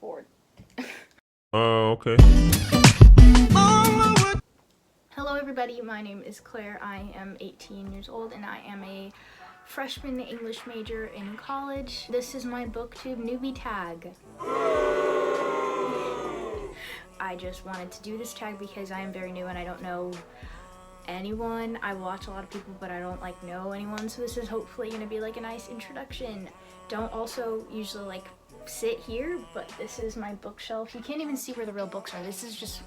forward. Okay. Hello everybody, my name is Claire. I am 18 years old and I am a freshman English major in college. This is my booktube newbie tag. I just wanted to do this tag because I am very new and I don't know anyone. I watch a lot of people but I don't know anyone, so this is hopefully gonna be a nice introduction. Don't also usually sit here, but this is my bookshelf. You can't even see where the real books are. This is just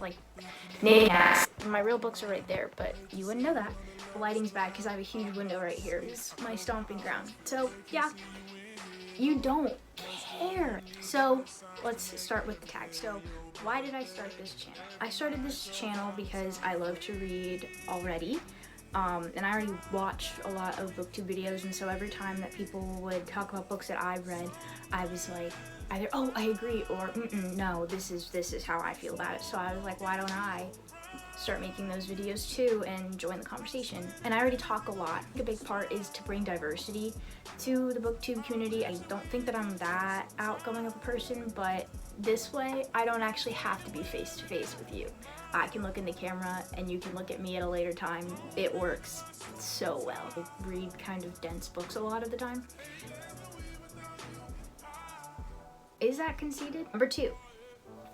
knickknacks. My real books are right there, but you wouldn't know that. The lighting's bad because I have a huge window right here. It's my stomping ground. So yeah, you don't care. So let's start with the tag. So why did I start this channel? I started this channel because I love to read already. And I already watched a lot of booktube videos, and so every time that people would talk about books that I've read, I was like, either, oh, I agree, or no, this is how I feel about it. So I was like, why don't I start making those videos too and join the conversation? And I already talk a lot. A big part is to bring diversity to the booktube community. I don't think that I'm that outgoing of a person, but this way I don't actually have to be face to face with you. I can look in the camera and you can look at me at a later time. It works so well. I read kind of dense books a lot of the time. Is that conceited? Number 2,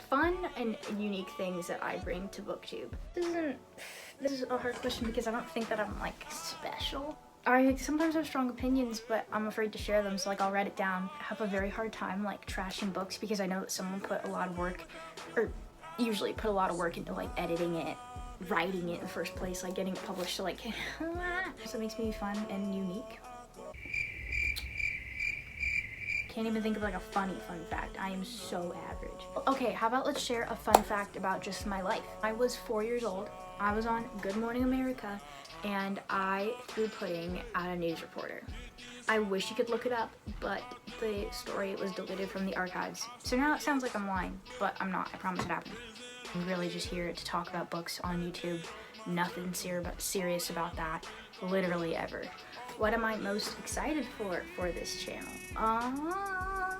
fun and unique things that I bring to booktube. This is a hard question because I don't think that I'm special. I sometimes have strong opinions, but I'm afraid to share them, so I'll write it down. I have a very hard time trashing books because I know that someone put a lot of work, or usually put a lot of work into editing it, writing it in the first place, getting it published, so so it makes me fun and unique. Can't even think of a funny fun fact. I am so average. Okay, how about let's share a fun fact about just my life. I was 4 years old. I was on Good Morning America and I threw pudding at a news reporter. I wish you could look it up, but the story was deleted from the archives. So now it sounds like I'm lying, but I'm not. I promise it happened. I'm really just here to talk about books on YouTube. Nothing serious about that, literally ever. What am I most excited for this channel? I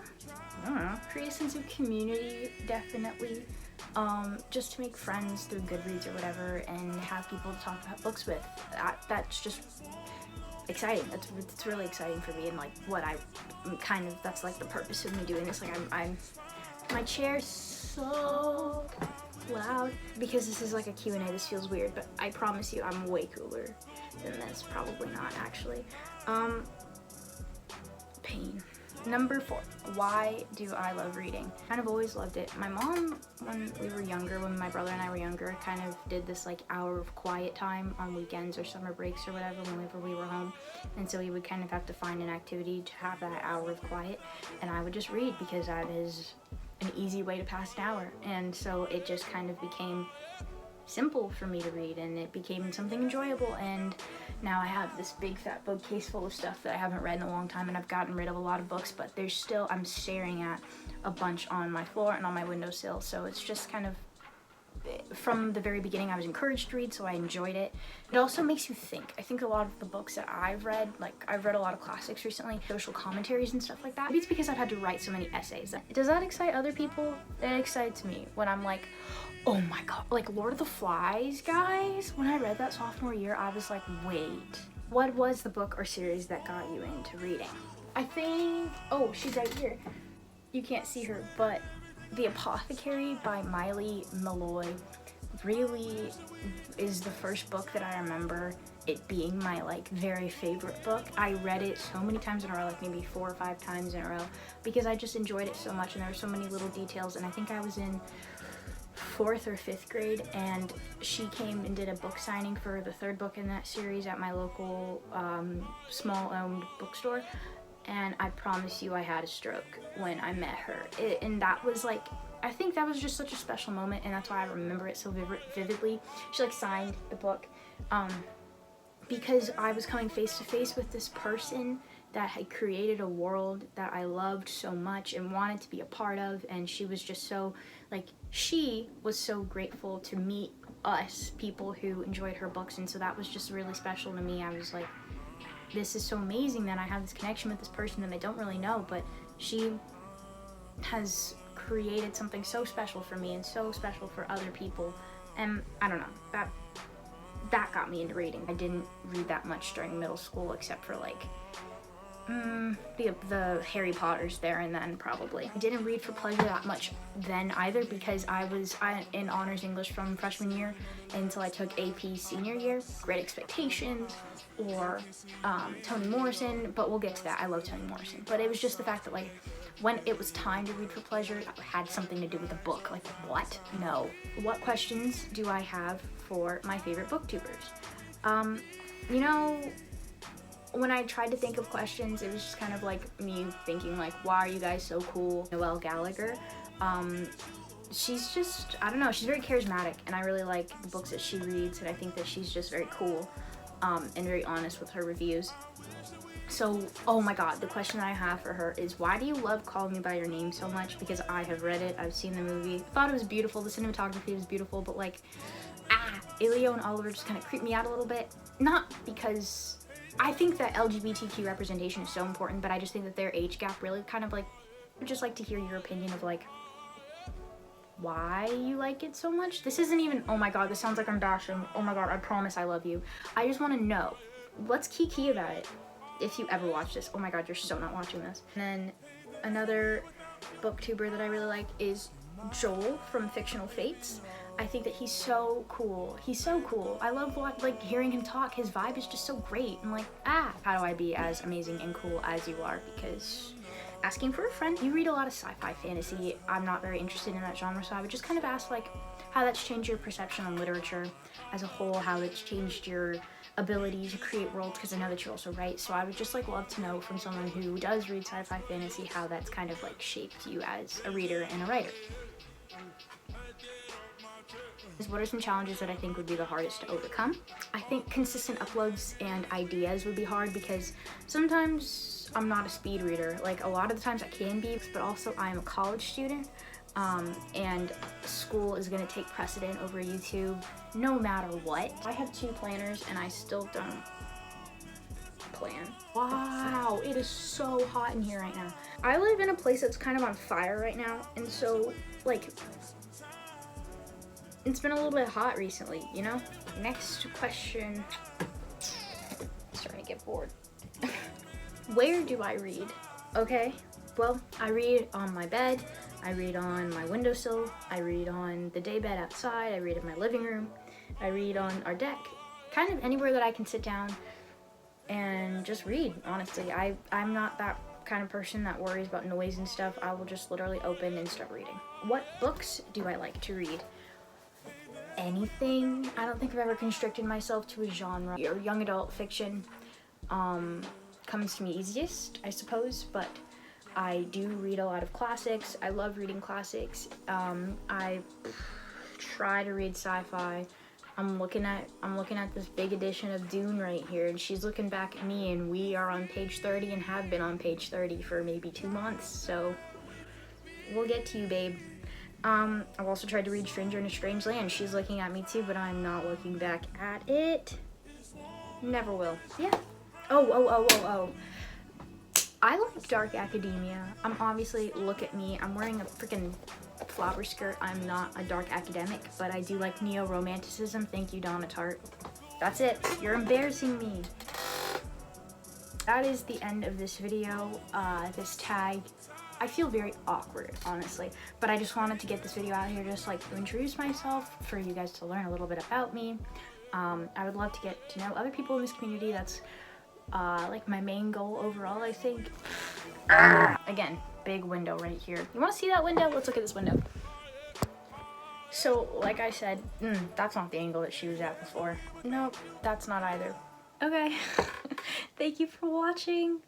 don't know. Create a sense of community, definitely. Just to make friends through Goodreads or whatever, and have people to talk about books with. That's just exciting. It's really exciting for me, and what I kind of, that's the purpose of me doing this. My chair's so loud because this is a Q&A. This feels weird, but I promise you I'm way cooler than this. Probably not, actually. Pain. Number 4, why do I love reading? Kind of always loved it. My mom, when we were younger, when my brother and I were younger, kind of did this hour of quiet time on weekends or summer breaks or whatever whenever we were home. And so we would kind of have to find an activity to have that hour of quiet. And I would just read because that is an easy way to pass an hour. And so it just kind of became simple for me to read, and it became something enjoyable. And now I have this big fat bookcase full of stuff that I haven't read in a long time, and I've gotten rid of a lot of books, but there's still, I'm staring at a bunch on my floor and on my windowsill. So it's just kind of, from the very beginning I was encouraged to read, so I enjoyed it. It also makes you think. I think a lot of the books that I've read, I've read a lot of classics recently, social commentaries and stuff like that. Maybe it's because I've had to write so many essays. Does that excite other people? It excites me when I'm oh my god, Lord of the Flies, guys. When I read that sophomore year, I was wait. What was the book or series that got you into reading? I think, oh, she's right here. You can't see her, but The Apothecary by Miley Malloy really is the first book that I remember it being my very favorite book. I read it so many times in a row, maybe 4 or 5 times in a row, because I just enjoyed it so much, and there were so many little details. And I think I was in 4th or 5th grade, and she came and did a book signing for the 3rd book in that series at my local small-owned bookstore, and I promise you I had a stroke when I met her. And that was I think that was just such a special moment, and that's why I remember it so vividly. She signed the book because I was coming face to face with this person that had created a world that I loved so much and wanted to be a part of, and she was just so, she was so grateful to meet us, people who enjoyed her books, and so that was just really special to me. I was this is so amazing that I have this connection with this person that I don't really know, but she has created something so special for me and so special for other people. And I don't know, that got me into reading. I didn't read that much during middle school except for like the Harry Potters there and then probably. I didn't read for pleasure that much then either because I was in honors English from freshman year until I took AP senior year. Great Expectations or Toni Morrison, but we'll get to that. I love Toni Morrison. But it was just the fact that like when it was time to read for pleasure, it had something to do with the book. Like what? No. What questions do I have for my favorite booktubers? You know, when I tried to think of questions, it was just kind of like me thinking like, why are you guys so cool? Noelle Gallagher, she's just, I don't know, she's very charismatic and I really like the books that she reads and I think that she's just very cool and very honest with her reviews. So, oh my god, the question I have for her is, why do you love Call Me By Your Name so much? Because I have read it, I've seen the movie, thought it was beautiful, the cinematography was beautiful, but like, Elio and Oliver just kind of creep me out a little bit. Not because I think that LGBTQ representation is so important, but I just think that their age gap really kind of like, I'd just like to hear your opinion of like, why you like it so much. This isn't even, oh my god, this sounds like I'm bashing. Oh my god, I promise I love you. I just want to know, what's key about it? If you ever watch this, oh my god, you're so not watching this. And then another booktuber that I really like is Joel from Fictional Fates. I think that he's so cool. He's so cool. I love like hearing him talk. His vibe is just so great. I'm like, how do I be as amazing and cool as you are? Because asking for a friend. You read a lot of sci-fi fantasy. I'm not very interested in that genre, so I would just kind of ask like how that's changed your perception on literature as a whole, how it's changed your ability to create worlds, because I know that you also write, so I would just like love to know from someone who does read sci-fi fantasy how that's kind of like shaped you as a reader and a writer. What are some challenges that I think would be the hardest to overcome? I think consistent uploads and ideas would be hard because sometimes I'm not a speed reader. Like a lot of the times I can be, but also I'm a college student and school is going to take precedent over YouTube no matter what. I have 2 planners and I still don't plan. Wow, it is so hot in here right now. I live in a place that's kind of on fire right now, and so like it's been a little bit hot recently, you know? Next question. I'm starting to get bored. Where do I read? Okay, well, I read on my bed, I read on my windowsill, I read on the daybed outside, I read in my living room, I read on our deck. Kind of anywhere that I can sit down and just read, honestly. I'm not that kind of person that worries about noise and stuff. I will just literally open and start reading. What books do I like to read? Anything. I don't think I've ever constricted myself to a genre. Young adult fiction comes to me easiest, I suppose, but I do read a lot of classics. I love reading classics. I try to read sci-fi. I'm looking at this big edition of Dune right here, and she's looking back at me, and we are on page 30 and have been on page 30 for maybe 2 months, so we'll get to you, babe. I've also tried to read Stranger in a Strange Land. She's looking at me too, but I'm not looking back at it. Never will. Yeah. Oh. I like dark academia. I'm obviously, look at me, I'm wearing a freaking flower skirt. I'm not a dark academic, but I do like neo-romanticism. Thank you, Donna Tartt. That's it. You're embarrassing me. That is the end of this video, this tag. I feel very awkward, honestly, but I just wanted to get this video out here just like to introduce myself, for you guys to learn a little bit about me. I would love to get to know other people in this community. That's like my main goal overall, I think. Again, big window right here. You want to see that window? Let's look at this window. So, like I said, that's not the angle that she was at before. Nope, that's not either. Okay, thank you for watching.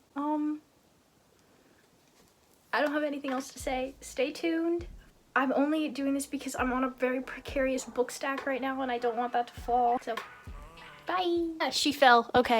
I don't have anything else to say. Stay tuned. I'm only doing this because I'm on a very precarious book stack right now and I don't want that to fall. So, bye. She fell. Okay.